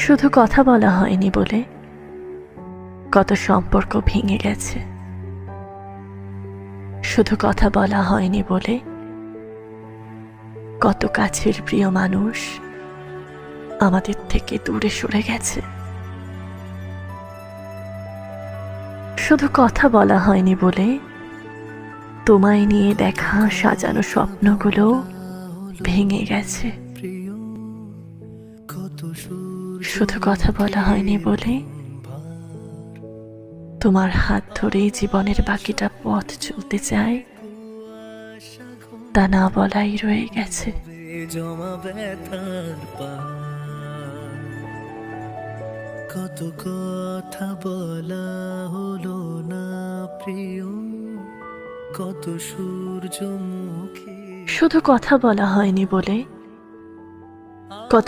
শুধু কথা বলা হয়নি বলে কত সম্পর্ক ভেঙে গেছে। শুধু কথা বলা হয়নি বলে কত কাছের প্রিয় মানুষ আমাদের থেকে দূরে সরে গেছে। শুধু কথা বলা হয়নি বলে তোমায় নিয়ে দেখা সাজানো স্বপ্নগুলো ভেঙে গেছে। শুধু কথা বলা হয়নি বলে তোমার হাত ধরেই জীবনের বাকিটা পথ চলতে চাই, তা না বলাই রয়ে গেছে। কত কথা বলা হলো না প্রিয়, কত সূর্যমুখী। শুধু কথা বলা হয়নি বলে কত